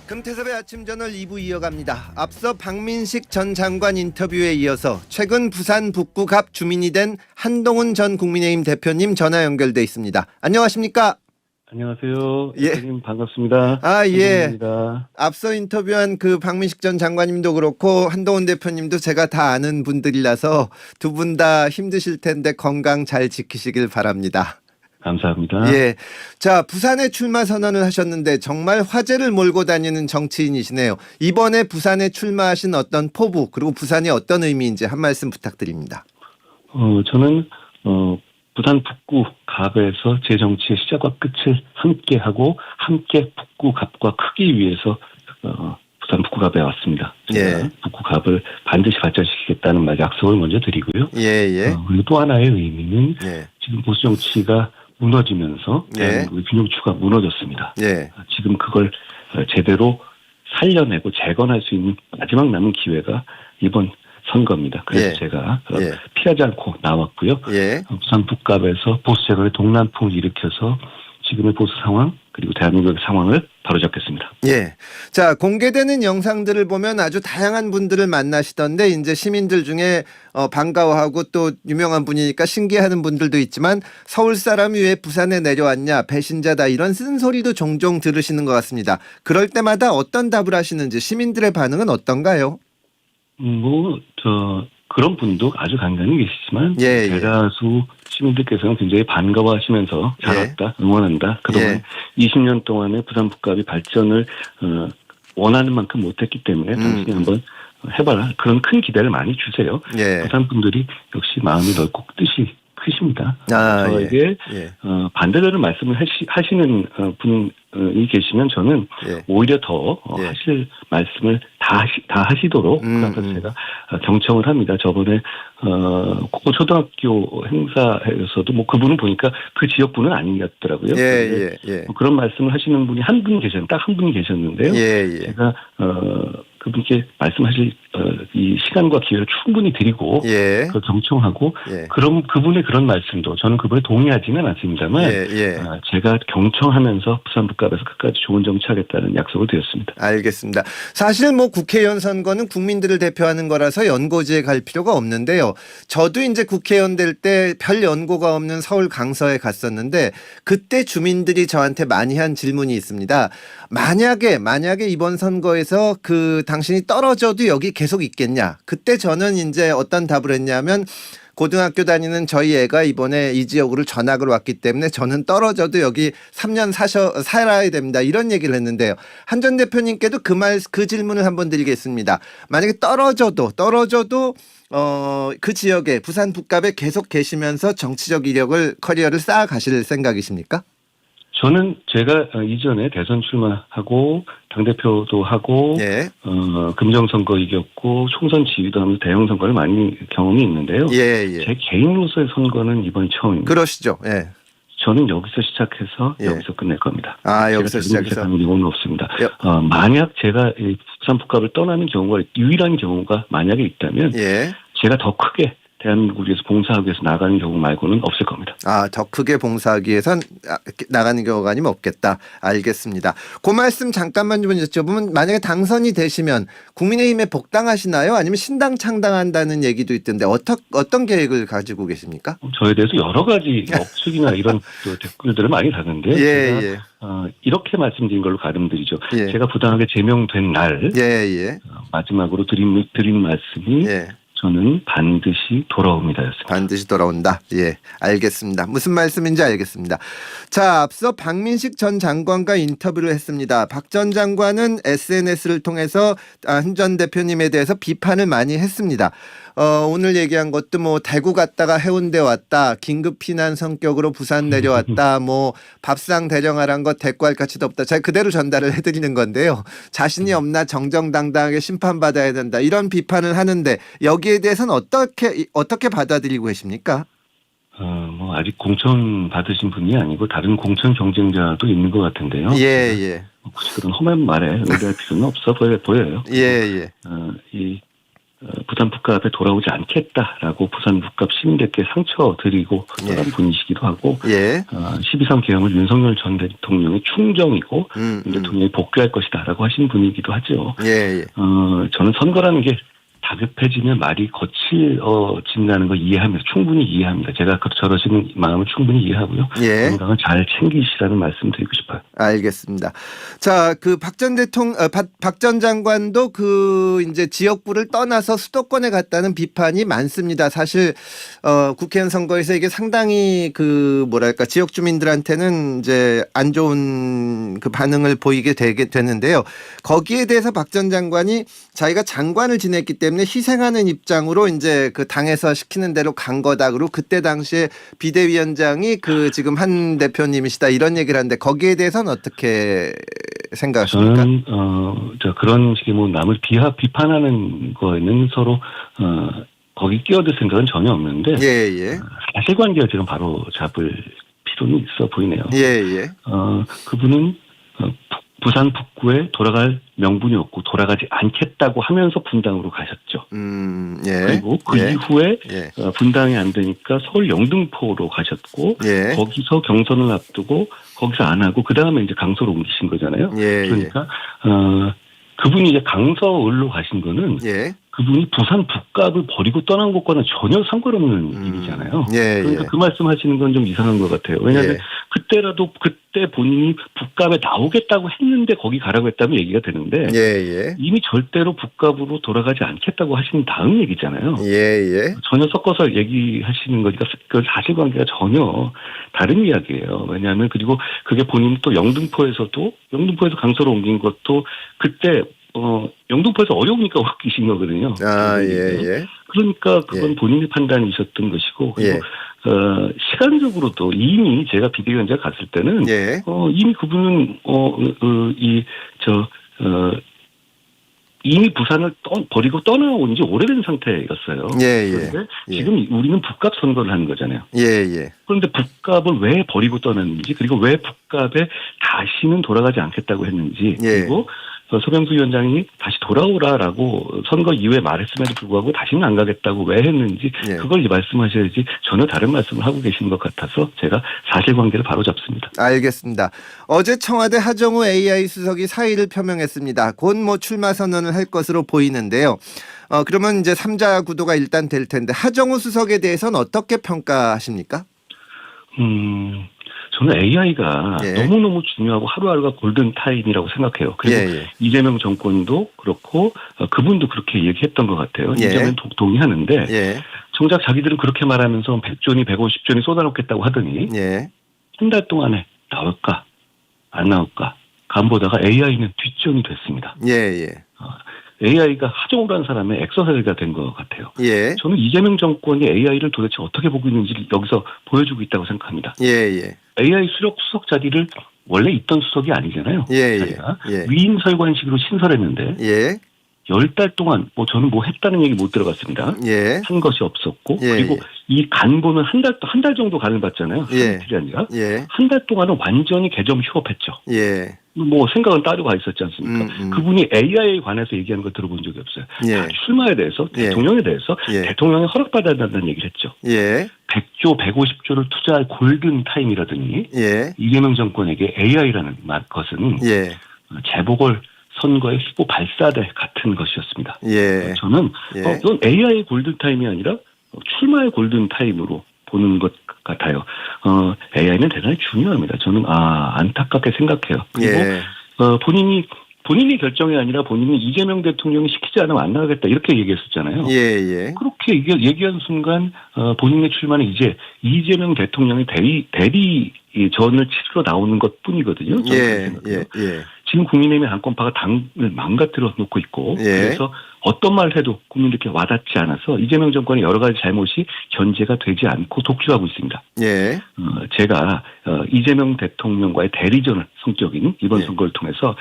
금태섭의 아침저널 2부 이어갑니다. 앞서 박민식 전 장관 인터뷰에 이어서 최근 부산 북구 갑 주민이 된 한동훈 전 국민의힘 대표님 전화 연결돼 있습니다. 안녕하십니까? 안녕하세요. 예. 대표님 반갑습니다. 예. 한동훈입니다. 앞서 인터뷰한 그 박민식 전 장관님도 그렇고 한동훈 대표님도 제가 다 아는 분들이라서 두 분 다 힘드실 텐데 건강 잘 지키시길 바랍니다. 감사합니다. 예. 자, 부산에 출마 선언을 하셨는데 정말 화제를 몰고 다니는 정치인이시네요. 이번에 부산에 출마하신 어떤 포부 그리고 부산이 어떤 의미인지 한 말씀 부탁드립니다. 저는 부산 북구 갑에서 제 정치의 시작과 끝을 함께하고 함께 북구 갑과 크기 위해서 부산 북구 갑에 왔습니다. 제가 예. 북구 갑을 반드시 발전시키겠다는 말 약속을 먼저 드리고요. 예. 그리고 또 하나의 의미는 예. 지금 보수 정치가 무너지면서 예. 균형추가 무너졌습니다. 예. 지금 그걸 제대로 살려내고 재건할 수 있는 마지막 남은 기회가 이번 선거입니다. 그래서 예. 제가 예. 피하지 않고 나왔고요. 예. 부산 북갑에서 보수 제거의 동남풍을 일으켜서 지금의 보수 상황 그리고 대한민국의 상황을 바로잡겠습니다. 예. 자, 공개되는 영상들을 보면 아주 다양한 분들을 만나시던데 이제 시민들 중에 반가워하고 또 유명한 분이니까 신기해하는 분들도 있지만 서울 사람이 왜 부산에 내려왔냐 배신자다 이런 쓴소리도 종종 들으시는 것 같습니다. 그럴 때마다 어떤 답을 하시는지 시민들의 반응은 어떤가요? 그런 분도 아주 간간히 계시지만 예. 대다수 시민들께서는 굉장히 반가워하시면서 잘 예. 왔다, 응원한다. 그동안 20년 동안의 부산 북갑이 발전을 원하는 만큼 못했기 때문에 당신이 한번 해봐라. 그런 큰 기대를 많이 주세요. 예. 부산 분들이 역시 마음이 넓고 뜻이 크십니다. 아, 저에게 예. 반대되는 말씀을 하시는 분이 계시면 저는 예. 오히려 더 예. 하실 말씀을 다 하시도록 그래서 제가 경청을 합니다. 저번에 초등학교 행사에서도 뭐 그분은 보니까 그 지역 분은 아니었더라고요. 예. 그런 말씀을 하시는 분이 한 분 딱 한 분 계셨는데요. 예. 제가 그분께 말씀하실 이 시간과 기회를 충분히 드리고 예. 그 경청하고 예. 그럼 그분의 그런 말씀도 저는 그분에 동의하지는 않습니다만 예. 제가 경청하면서 부산 북갑에서 끝까지 좋은 정치하겠다는 약속을 드렸습니다. 알겠습니다. 사실 뭐 국회의원 선거는 국민들을 대표하는 거라서 연고지에 갈 필요가 없는데요. 저도 이제 국회의원 될 때 별 연고가 없는 서울 강서에 갔었는데 그때 주민들이 저한테 많이 한 질문이 있습니다. 만약에 이번 선거에서 그 당신이 떨어져도 여기 계속 있겠냐? 그때 저는 이제 어떤 답을 했냐면 고등학교 다니는 저희 애가 이번에 이 지역으로 전학을 왔기 때문에 저는 떨어져도 여기 3년 살아야 됩니다. 이런 얘기를 했는데요. 한 전 대표님께도 그 질문을 한번 드리겠습니다. 만약에 떨어져도 그 지역에 부산 북갑에 계속 계시면서 정치적 이력을 커리어를 쌓아가실 생각이십니까? 저는 제가 이전에 대선 출마하고 당대표도 하고 예. 금정선거 이겼고 총선 지휘도 하면서 대형 선거를 많이 경험이 있는데요. 예. 제 개인으로서의 선거는 이번이 처음입니다. 그러시죠. 예. 저는 여기서 시작해서 예. 여기서 끝낼 겁니다. 여기서 시작해서 하는 경우는 없습니다. 예. 만약 제가 이 부산 북갑을 떠나는 경우가 유일한 경우가 만약에 있다면 예. 제가 더 크게 대한민국을 위해서 봉사하기 위해서 나가는 경우 말고는 없을 겁니다. 더 크게 봉사하기 위해선 나가는 경우가 아니면 없겠다. 알겠습니다. 그 말씀 잠깐만 좀 여쭤보면 만약에 당선이 되시면 국민의힘에 복당하시나요? 아니면 신당 창당한다는 얘기도 있던데 어떤 계획을 가지고 계십니까? 저에 대해서 여러 가지 억측이나 이런 댓글들을 많이 다는데 제가 이렇게 말씀드린 걸로 가름드리죠. 예. 제가 부당하게 제명된 날 마지막으로 드린 말씀이 저는 반드시 돌아옵니다였습니다. 반드시 돌아온다. 예, 알겠습니다. 무슨 말씀인지 알겠습니다. 자, 앞서 박민식 전 장관과 인터뷰를 했습니다. 박 전 장관은 SNS를 통해서 한 전 대표님에 대해서 비판을 많이 했습니다. 오늘 얘기한 것도 뭐 대구 갔다가 해운대 왔다, 긴급 피난 성격으로 부산 내려왔다, 뭐 밥상 대령하란 것 대꾸할 가치도 없다. 제가 그대로 전달을 해드리는 건데요. 자신이 없나 정정당당하게 심판받아야 된다. 이런 비판을 하는데 여기에 대해서는 어떻게 받아들이고 계십니까? 뭐 아직 공천 받으신 분이 아니고 다른 공천 경쟁자도 있는 것 같은데요. 예. 혹시 그런 험한 말에 의뢰할 필요는 없어 보여요. 예. 이 부산 북갑에 돌아오지 않겠다라고 부산 북갑 시민들께 상처드리고 떠난 분이시기도 하고 12.3 개헌을 윤석열 전 대통령의 충정이고 윤 대통령이 복귀할 것이다라고 하신 분이기도 하죠. 저는 선거라는 게 다급해지면 말이 거칠어진다는 거 이해합니다. 충분히 이해합니다. 제가 저러시는 마음을 충분히 이해하고요. 건강을 잘 챙기시라는 말씀 드리고 싶어요. 알겠습니다. 자, 그 박 전 장관도 그 이제 지역구를 떠나서 수도권에 갔다는 비판이 많습니다. 사실 국회의원 선거에서 이게 상당히 그 뭐랄까 지역 주민들한테는 이제 안 좋은 그 반응을 보이게 되는데요. 거기에 대해서 박 전 장관이 자기가 장관을 지냈기 때문에 희생하는 입장으로 이제 그 당에서 시키는 대로 간 거다. 그리고 그때 당시에 비대위원장이 그 지금 한 대표님이시다 이런 얘기를 하는데 거기에 대해서는 어떻게 생각하십니까? 저는 그런 식의 뭐 남을 비판하는 거에는 서로 거기 끼어들 생각은 전혀 없는데 사실관계를 지금 바로 잡을 필요는 있어 보이네요. 그분은 부산 북구에 돌아갈 명분이 없고 돌아가지 않겠다고 하면서 분당으로 가셨죠. 그리고 그 이후에 분당이 안 되니까 서울 영등포로 가셨고 거기서 경선을 앞두고 거기서 안 하고 그 다음에 이제 강서로 옮기신 거잖아요. 그러니까 그분이 이제 강서을로 가신 거는 그분이 부산 북갑을 버리고 떠난 것과는 전혀 상관없는 일이잖아요. 그러니까 그 말씀하시는 건 좀 이상한 것 같아요. 왜냐하면 그때 본인이 북갑에 나오겠다고 했는데 거기 가라고 했다면 얘기가 되는데 이미 절대로 북갑으로 돌아가지 않겠다고 하신 다음 얘기잖아요. 전혀 섞어서 얘기하시는 거니까 그 사실관계가 전혀 다른 이야기예요. 왜냐하면 그리고 그게 본인 또 영등포에서 강서로 옮긴 것도 그때 영등포에서 어려우니까 옮기신 거거든요. 그러니까 그건 본인의 판단이셨던 것이고 그리고 시간적으로도 이미 제가 비대위원장 갔을 때는 이미 그분은 이미 부산을 버리고 떠나온 지 오래된 상태였어요. 그런데 지금 우리는 북갑 선거를 하는 거잖아요. 그런데 북갑을 왜 버리고 떠났는지 그리고 왜 북갑에 다시는 돌아가지 않겠다고 했는지 그리고 소병수 위원장이 다시 돌아오라라고 선거 이후에 말했음에도 불구하고 다시는 안 가겠다고 왜 했는지 그걸 말씀하셔야지 전혀 다른 말씀을 하고 계시는 것 같아서 제가 사실관계를 바로잡습니다. 알겠습니다. 어제 청와대 하정우 AI 수석이 사의를 표명했습니다. 곧 뭐 출마 선언을 할 것으로 보이는데요. 그러면 이제 3자 구도가 일단 될 텐데 하정우 수석에 대해서는 어떻게 평가하십니까? 저는 AI가 너무너무 중요하고 하루하루가 골든타임이라고 생각해요. 그리고 이재명 정권도 그렇고 그분도 그렇게 얘기했던 것 같아요. 이재명 동의하는데 정작 자기들은 그렇게 말하면서 100조니 150조니 쏟아놓겠다고 하더니 한 달 동안에 나올까 안 나올까 간보다가 AI는 뒷전이 됐습니다. AI가 하정우라는 사람의 엑서사이즈가 된 것 같아요. 저는 이재명 정권이 AI를 도대체 어떻게 보고 있는지를 여기서 보여주고 있다고 생각합니다. AI 수석 자리를 원래 있던 수석이 아니잖아요. 자리가 위임 설관식으로 신설했는데 10달 동안 저는 했다는 얘기 못 들어봤습니다. 한 것이 없었고 그리고 이 간보는 한 달 정도 간을 봤잖아요. 이틀이 아니라 한 달 동안은 완전히 개점 휴업했죠. 생각은 따르고 있었지 않습니까? 그분이 AI에 관해서 얘기하는 걸 들어본 적이 없어요. 출마에 대해서 대통령에 대해서 대통령이 허락받아야 한다는 얘기를 했죠. 100조 150조를 투자할 골든타임이라더니 이재명 정권에게 AI라는 것은 재보궐 선거의 후보 발사대 같은 것이었습니다. 저는 이건 AI의 골든타임이 아니라 출마의 골든타임으로 보는 것 같아요. AI는 대단히 중요합니다. 저는 안타깝게 생각해요. 그리고 본인이 결정이 아니라 본인이 이재명 대통령이 시키지 않으면 안 나가겠다 이렇게 얘기했었잖아요. 그렇게 얘기한 순간 본인의 출마는 이제 이재명 대통령이 대리전을 치르러 나오는 것뿐이거든요. 지금 국민의힘의 당권파가 당을 망가뜨려 놓고 있고 그래서 어떤 말을 해도 국민들께 와닿지 않아서 이재명 정권의 여러 가지 잘못이 견제가 되지 않고 독주하고 있습니다. 제가 이재명 대통령과의 대리전을 성격인 이번 선거를 통해서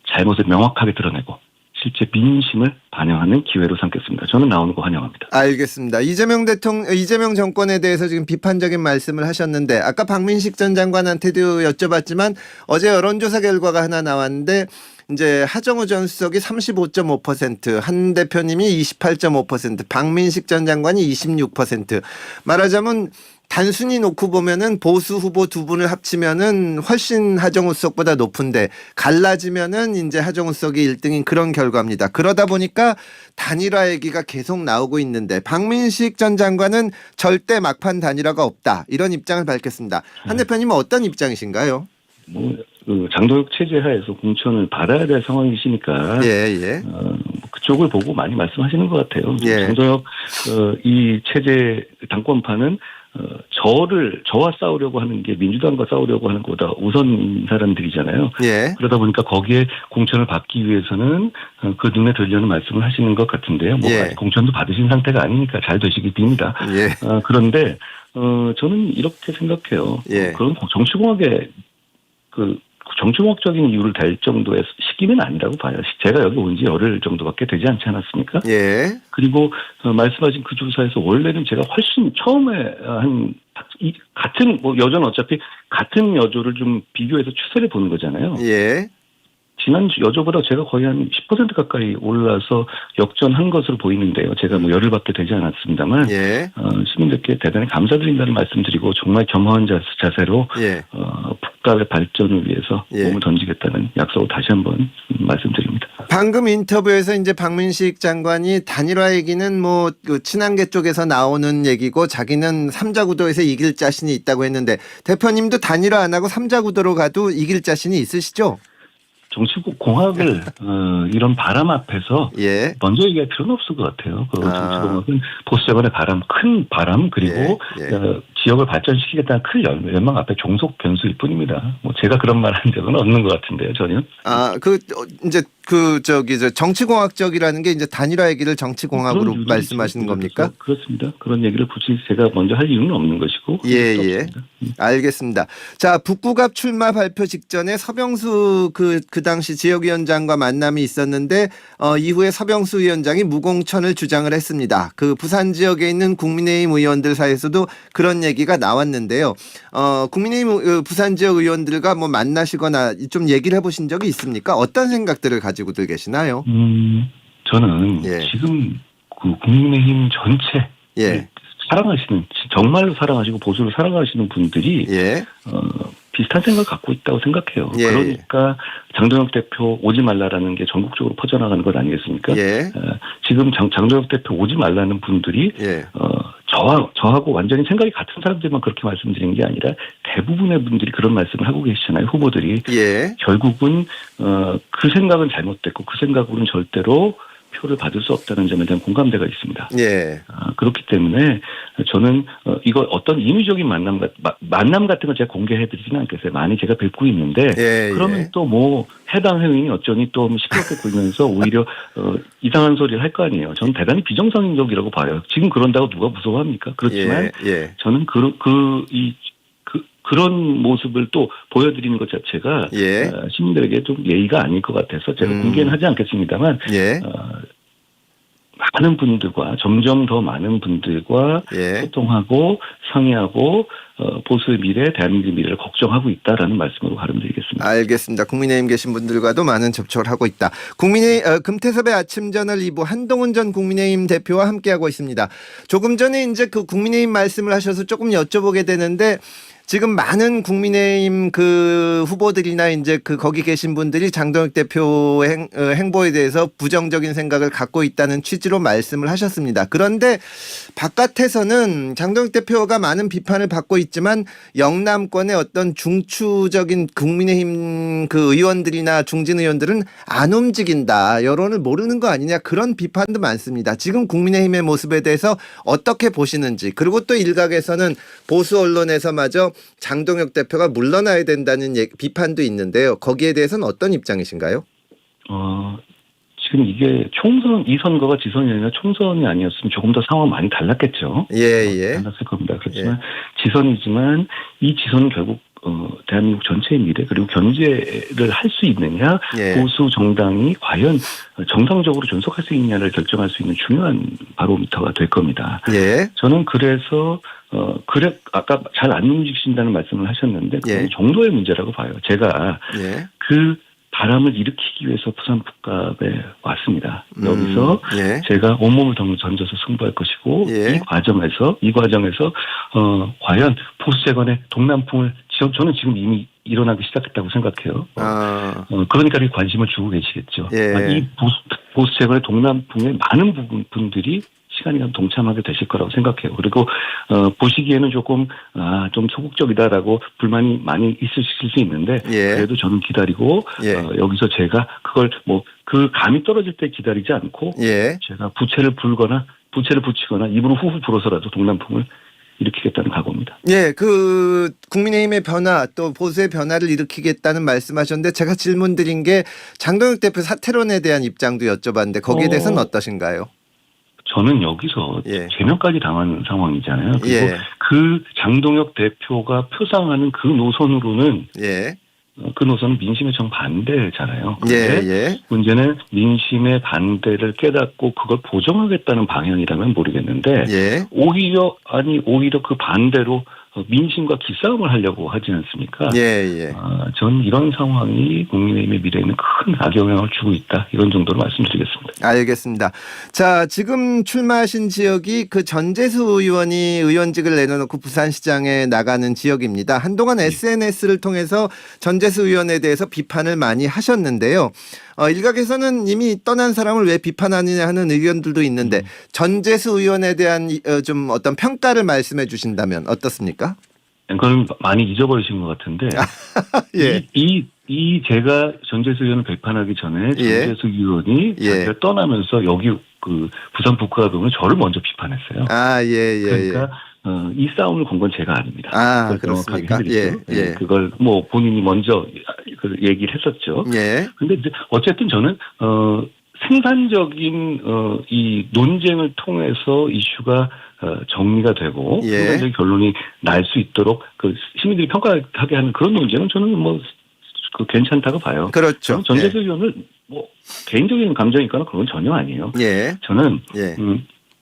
잘못을 명확하게 드러내고 실제 민심을 반영하는 기회로 삼겠습니다. 저는 나오는 거 환영합니다. 알겠습니다. 이재명 정권에 대해서 지금 비판적인 말씀을 하셨는데 아까 박민식 전 장관한테도 여쭤봤지만 어제 여론조사 결과가 하나 나왔는데 이제 하정우 전 수석이 35.5%, 한 대표님이 28.5%, 박민식 전 장관이 26%. 말하자면 단순히 놓고 보면은 보수 후보 두 분을 합치면은 훨씬 하정우 수석보다 높은데 갈라지면은 이제 하정우 수석이 1등인 그런 결과입니다. 그러다 보니까 단일화 얘기가 계속 나오고 있는데 박민식 전 장관은 절대 막판 단일화가 없다. 이런 입장을 밝혔습니다. 한 대표님은 어떤 입장이신가요? 장도혁 체제 하에서 공천을 받아야 될 상황이시니까 예. 그쪽을 보고 많이 말씀하시는 것 같아요. 예. 장도혁 이 체제 당권파는 저와 싸우려고 하는 게 민주당과 싸우려고 하는 것보다 우선 사람들이잖아요. 예. 그러다 보니까 거기에 공천을 받기 위해서는 그 눈에 들려는 말씀을 하시는 것 같은데요. 예. 아직 공천도 받으신 상태가 아니니까 잘 되시기 빕니다. 예. 그런데 저는 이렇게 생각해요. 예. 그런 정치공학의 정치공학적인 이유를 댈 정도의 시기는 아니라고 봐요. 제가 여기 온 지 열흘 정도밖에 되지 않지 않았습니까? 예. 그리고 말씀하신 그 조사에서 원래는 제가 훨씬 처음에 같은 여조는 어차피 같은 여조를 좀 비교해서 추세를 보는 거잖아요. 예. 지난 여조보다 제가 거의 한 10% 가까이 올라서 역전한 것으로 보이는데요. 제가 열흘밖에 되지 않았습니다만 예. 시민들께 대단히 감사드린다는 말씀드리고 정말 겸허한 자세로 예. 국가의 발전을 위해서 예. 몸을 던지겠다는 약속을 다시 한번 말씀드립니다. 방금 인터뷰에서 이제 박민식 장관이 단일화 얘기는 그 친한계 쪽에서 나오는 얘기고 자기는 3자 구도에서 이길 자신이 있다고 했는데 대표님도 단일화 안 하고 3자 구도로 가도 이길 자신이 있으시죠? 정치국 공학을 이런 바람 앞에서 예. 먼저 얘기할 필요는 없을 것 같아요. 정치공학은 보수자간의 바람, 큰 바람 그리고 예. 지역을 발전시키겠다는 큰 열망 앞에 종속 변수일 뿐입니다. 제가 그런 말 한 적은 없는 것 같은데요, 전혀. 이제 정치공학적이라는 게 이제 단일화 얘기를 정치공학으로 말씀하시는 겁니까? 그렇습니다. 그런 얘기를 굳이 제가 먼저 할 이유는 없는 것이고. 예. 알겠습니다. 자, 북구갑 출마 발표 직전에 서병수 그 당시 지역위원장과 만남이 있었는데 이후에 서병수 위원장이 무공천을 주장을 했습니다. 그 부산 지역에 있는 국민의힘 의원들 사이에서도 그런 얘기가 나왔는데요. 국민의힘 부산 지역 의원들과 만나시거나 좀 얘기를 해보신 적이 있습니까? 어떤 생각들을 가지고들 계시나요? 저는 지금 그 국민의힘 전체 사랑하시는 정말로 사랑하시고 보수를 사랑하시는 분들이 비슷한 생각을 갖고 있다고 생각해요. 그러니까 장동혁 대표 오지 말라라는 게 전국적으로 퍼져나가는 것 아니겠습니까? 지금 장동혁 대표 오지 말라는 분들이 저하고 완전히 생각이 같은 사람들만 그렇게 말씀드리는 게 아니라 대부분의 분들이 그런 말씀을 하고 계시잖아요. 후보들이. 결국은 그 생각은 잘못됐고 그 생각으로는 절대로 표를 받을 수 없다는 점에 대한 공감대가 있습니다. 그렇기 때문에 저는 이거 어떤 인위적인 만남 같은 거 제가 공개해드리지는 않겠어요. 많이 제가 뵙고 있는데 그러면 또 해당 행위니 어쩌니 또 시끄럽게 굴면서 오히려 이상한 소리를 할 거 아니에요. 저는 대단히 비정상적이라고 봐요. 지금 그런다고 누가 무서워합니까? 그렇지만 저는 그런 모습을 또 보여드리는 것 자체가 시민들에게 좀 예의가 아닐 것 같아서 제가 공개는 하지 않겠습니다만 많은 분들과 점점 더 많은 분들과 소통하고 상의하고 보수의 미래, 대한민국의 미래를 걱정하고 있다라는 말씀으로 발언드리겠습니다. 알겠습니다. 국민의힘 계신 분들과도 많은 접촉을 하고 있다. 금태섭의 아침저널 2부 한동훈 전 국민의힘 대표와 함께하고 있습니다. 조금 전에 이제 그 국민의힘 말씀을 하셔서 조금 여쭤보게 되는데 지금 많은 국민의힘 그 후보들이나 이제 거기 계신 분들이 장동혁 대표 행보에 대해서 부정적인 생각을 갖고 있다는 취지로 말씀을 하셨습니다. 그런데 바깥에서는 장동혁 대표가 많은 비판을 받고 있지만 영남권의 어떤 중추적인 국민의힘 그 의원들이나 중진 의원들은 안 움직인다. 여론을 모르는 거 아니냐 그런 비판도 많습니다. 지금 국민의힘의 모습에 대해서 어떻게 보시는지 그리고 또 일각에서는 보수 언론에서마저 장동혁 대표가 물러나야 된다는 비판도 있는데요. 거기에 대해서는 어떤 입장이신가요? 지금 이게 이 선거가 지선이 아니라 총선이 아니었으면 조금 더 상황 많이 달랐겠죠. 달랐을 겁니다. 그렇지만 지선이지만 이 지선은 결국 대한민국 전체의 미래 그리고 견제를 할 수 있느냐 보수 정당이 과연 정상적으로 존속할 수 있느냐를 결정할 수 있는 중요한 바로미터가 될 겁니다. 저는 그래서 아까 잘 안 움직이신다는 말씀을 하셨는데 그건 정도의 문제라고 봐요. 제가 바람을 일으키기 위해서 부산 북갑에 왔습니다. 여기서 예. 제가 온몸을 던져서 승부할 것이고 예. 이 과정에서 과연 보수 재건의 동남풍을 저는 지금 이미 일어나기 시작했다고 생각해요. 그러니까 이렇게 관심을 주고 계시겠죠. 예. 이 보수 재건의 동남풍에 많은 분들이 시간이 가면 동참하게 되실 거라고 생각해요. 그리고 보시기에는 조금 좀 소극적이다라고 불만이 많이 있으실 수 있는데 예. 그래도 저는 기다리고 예. 여기서 제가 그걸 그 감이 떨어질 때 기다리지 않고 예. 제가 부채를 붙이거나 입으로 후후 불어서라도 동남풍을 일으키겠다는 각오입니다. 예, 그 국민의힘의 변화 또 보수의 변화를 일으키겠다는 말씀하셨는데 제가 질문드린 게 장동혁 대표 사퇴론에 대한 입장도 여쭤봤는데 거기에 대해서는 어떠신가요? 저는 여기서 예. 제명까지 당한 상황이잖아요. 그리고 예. 그 장동혁 대표가 표상하는 그 노선으로는 예. 그 노선은 민심의 정반대잖아요. 예. 그런데 예. 문제는 민심의 반대를 깨닫고 그걸 보정하겠다는 방향이라면 모르겠는데 예. 오히려 그 반대로 민심과 기싸움을 하려고 하지 않습니까? 예. 예. 전 이런 상황이 국민의힘의 미래에는 큰 악영향을 주고 있다. 이런 정도로 말씀드리겠습니다. 알겠습니다. 자, 지금 출마하신 지역이 그 전재수 의원이 의원직을 내려놓고 부산시장에 나가는 지역입니다. 한동안 SNS를 통해서 전재수 의원에 대해서 비판을 많이 하셨는데요. 일각에서는 이미 떠난 사람을 왜 비판하느냐 하는 의견들도 있는데 전재수 의원에 대한 좀 어떤 평가를 말씀해 주신다면 어떻습니까? 그건 많이 잊어버리신 것 같은데 예. 이 제가 전재수 의원을 비판하기 전에 전재수 의원이 자기가 떠나면서 여기 그 부산 북구갑병을 저를 먼저 비판했어요. 예. 그러니까 이 싸움을 건 건 제가 아닙니다. 그렇습니까? 예. 그걸 본인이 먼저 그 얘기를 했었죠. 예. 근데 이제 어쨌든 저는 생산적인 이 논쟁을 통해서 이슈가 정리가 되고 생산적인 결론이 날 수 있도록 그 시민들이 평가하게 하는 그런 논쟁은 저는 괜찮다고 봐요. 그렇죠. 전재수 의원을 개인적인 감정이 있거나 그건 전혀 아니에요. 예. 저는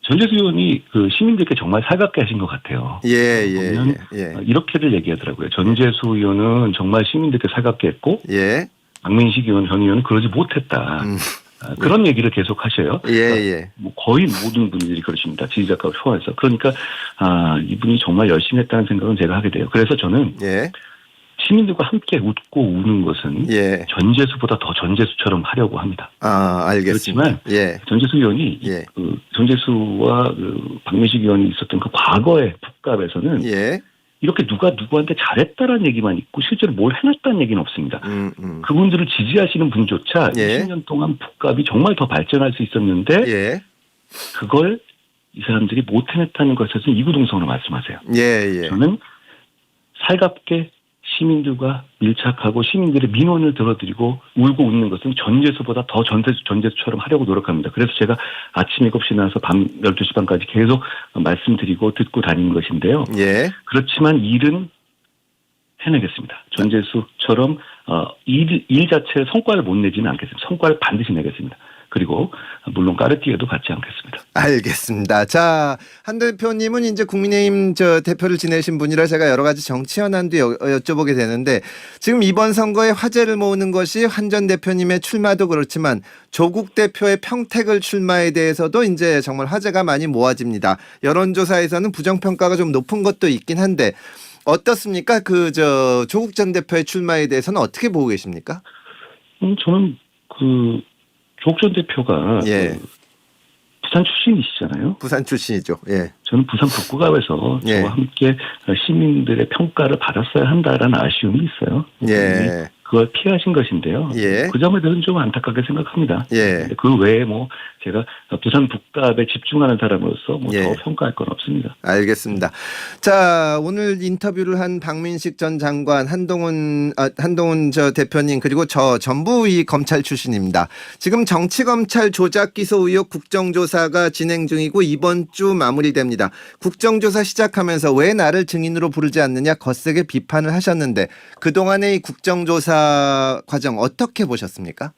전재수 의원이 그 시민들께 정말 살갑게 하신 것 같아요. 보면 이렇게들 얘기하더라고요. 전재수 의원은 정말 시민들께 살갑게 했고 박민식 의원, 전 의원은 그러지 못했다. 그런 얘기를 계속 하셔요. 거의 모든 분들이 그러십니다. 지지자가 포함해서. 그러니까 이분이 정말 열심히 했다는 생각은 제가 하게 돼요. 그래서 저는 시민들과 함께 웃고 우는 것은 전재수보다 더 전재수처럼 하려고 합니다. 알겠습니다. 그렇지만 전재수 의원이 전재수와 박민식 의원이 있었던 그 과거의 북갑에서는 이렇게 누가 누구한테 잘했다라는 얘기만 있고 실제로 뭘 해놨다는 얘기는 없습니다. 그분들을 지지하시는 분조차 20년 동안 북갑이 정말 더 발전할 수 있었는데 그걸 이 사람들이 못 해냈다는 것에서 이구동성으로 말씀하세요. 저는 살갑게 시민들과 밀착하고 시민들의 민원을 들어드리고 울고 웃는 것은 전재수보다 더 전재수처럼 하려고 노력합니다. 그래서 제가 아침 7시 나와서 밤 12시 반까지 계속 말씀드리고 듣고 다니는 것인데요. 그렇지만 일은 해내겠습니다. 전재수처럼 일 자체의 성과를 못 내지는 않겠습니다. 성과를 반드시 내겠습니다. 그리고 물론 까르띠에도 받지 않겠습니다. 알겠습니다. 자, 한 대표님은 이제 국민의힘 대표를 지내신 분이라 제가 여러 가지 정치 현안도 여쭤보게 되는데 지금 이번 선거에 화제를 모으는 것이 한 전 대표님의 출마도 그렇지만 조국 대표의 평택을 출마에 대해서도 이제 정말 화제가 많이 모아집니다. 여론조사에서는 부정평가가 좀 높은 것도 있긴 한데 어떻습니까? 조국 전 대표의 출마에 대해서는 어떻게 보고 계십니까? 저는 조국 전 대표가 부산 출신이시잖아요. 부산 출신이죠. 저는 부산 북구갑에서 저와 함께 시민들의 평가를 받았어야 한다라는 아쉬움이 있어요. 그걸 피하신 것인데요. 그 점에 대해서는 좀 안타깝게 생각합니다. 그 외에 제가 부산 북갑에 집중하는 사람으로서 더 평가할 건 없습니다. 알겠습니다. 자, 오늘 인터뷰를 한 박민식 전 장관, 한동훈 대표님 그리고 전부 이 검찰 출신입니다. 지금 정치검찰 조작 기소 의혹 국정조사가 진행 중이고 이번 주 마무리됩니다. 국정조사 시작하면서 왜 나를 증인으로 부르지 않느냐 거세게 비판을 하셨는데 그동안의 이 국정조사 과정 어떻게 보셨습니까?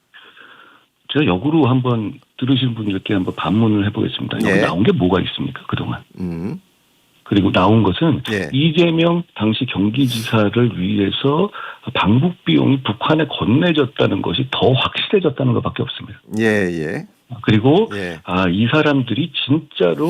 제가 역으로 한번 들으신 분들께 한번 반문을 해보겠습니다. 여기 나온 게 뭐가 있습니까? 그동안. 그리고 나온 것은 예. 이재명 당시 경기지사를 위해서 방북 비용이 북한에 건네졌다는 것이 더 확실해졌다는 것밖에 없습니다. 예, 예. 그리고 예. 이 사람들이 진짜로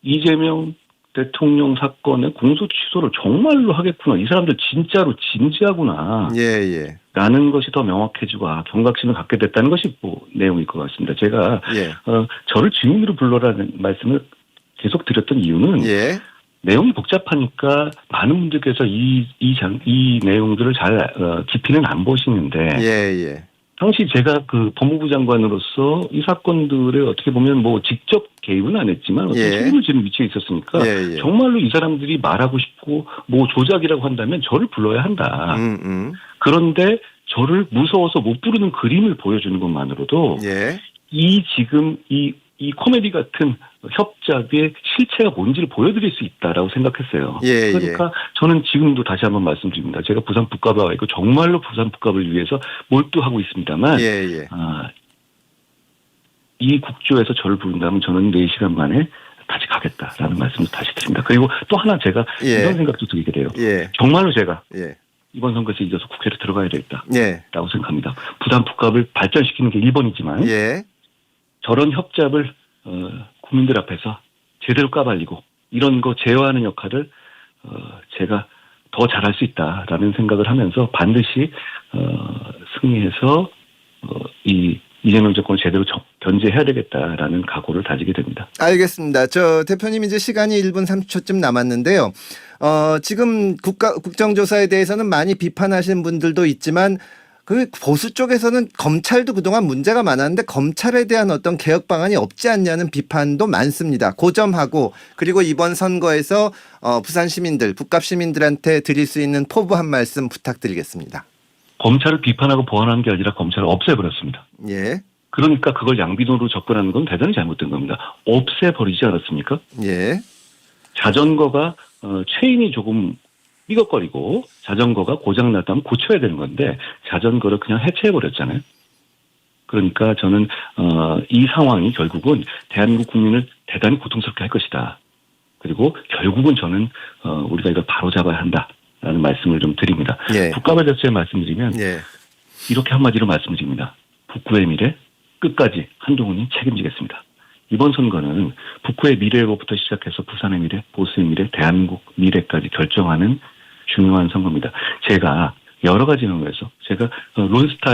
이재명 대통령 사건의 공소 취소를 정말로 하겠구나. 이 사람들 진짜로 진지하구나. 예, 예. 라는 것이 더 명확해지고 경각심을 갖게 됐다는 것이 내용일 것 같습니다. 제가 예. 저를 증인으로 불러라는 말씀을 계속 드렸던 이유는 예. 내용이 복잡하니까 많은 분들께서 이 내용들을 잘 깊이는 안 보시는데 예, 예. 당시 제가 그 법무부 장관으로서 이 사건들에 어떻게 보면 뭐 직접 개입은 안 했지만 어떤 예. 책임을 지는 위치에 있었으니까 예, 예. 정말로 이 사람들이 말하고 싶고 뭐 조작이라고 한다면 저를 불러야 한다. 그런데 저를 무서워서 못 부르는 그림을 보여주는 것만으로도 예. 지금 이 코미디 같은 협잡의 실체가 뭔지를 보여드릴 수 있다라고 생각했어요. 예, 그러니까 저는 지금도 다시 한번 말씀드립니다. 제가 부산 북갑에 와 있고 정말로 부산 북갑을 위해서 몰두하고 있습니다만 예, 예. 이 국조에서 저를 부른다면 저는 4시간 만에 다시 가겠다라는 말씀을 다시 드립니다. 그리고 또 하나 제가 예. 이런 생각도 들게 돼요. 예. 정말로 제가 예. 이번 선거에서 이겨서 국회로 들어가야 되겠다라고 예. 생각합니다. 부산 북갑을 발전시키는 게 1번이지만 예. 저런 협잡을 국민들 앞에서 제대로 까발리고 이런 거 제어하는 역할을 제가 더 잘할 수 있다라는 생각을 하면서 반드시 승리해서 이 이재명 정권을 제대로 견제해야 되겠다라는 각오를 다지게 됩니다. 알겠습니다. 대표님 이제 시간이 1분 30초쯤 남았는데요. 지금 국정조사에 대해서는 많이 비판하시는 분들도 있지만 그 보수 쪽에서는 검찰도 그동안 문제가 많았는데 검찰에 대한 어떤 개혁 방안이 없지 않냐는 비판도 많습니다. 고점하고 그리고 이번 선거에서 부산 시민들, 북갑 시민들한테 드릴 수 있는 포부 한 말씀 부탁드리겠습니다. 검찰을 비판하고 보완하는 게 아니라 검찰을 없애버렸습니다. 예. 그러니까 그걸 양비론으로 접근하는 건 대단히 잘못된 겁니다. 없애버리지 않았습니까? 예. 자전거가 체인이 조금 삐걱거리고 자전거가 고장났다면 고쳐야 되는 건데 자전거를 그냥 해체해버렸잖아요. 그러니까 저는 이 상황이 결국은 대한민국 국민을 대단히 고통스럽게 할 것이다. 그리고 결국은 저는 우리가 이걸 바로잡아야 한다라는 말씀을 좀 드립니다. 예. 북갑에 대해서 말씀드리면 예. 이렇게 한마디로 말씀드립니다. 북구의 미래 끝까지 한동훈이 책임지겠습니다. 이번 선거는 북구의 미래로부터 시작해서 부산의 미래, 보수의 미래, 대한민국 미래까지 결정하는 중요한 선거입니다. 제가 여러 가지 면에서 제가 론스타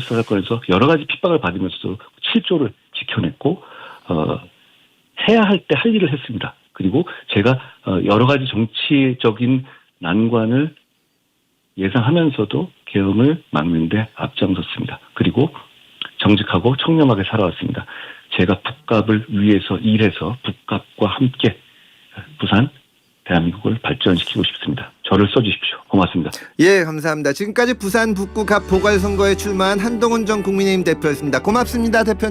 사건에서 여러 가지 핍박을 받으면서도 7조를 지켜냈고 해야 할 때 할 일을 했습니다. 그리고 제가 여러 가지 정치적인 난관을 예상하면서도 계엄을 막는 데 앞장섰습니다. 그리고 정직하고 청렴하게 살아왔습니다. 제가 북갑을 위해서 일해서 북갑과 함께 부산, 대한민국을 발전시키고 싶습니다. 저를 써주십시오. 고맙습니다. 예, 감사합니다. 지금까지 부산 북구 갑 보궐선거에 출마한 한동훈 전 국민의힘 대표였습니다. 고맙습니다, 대표님.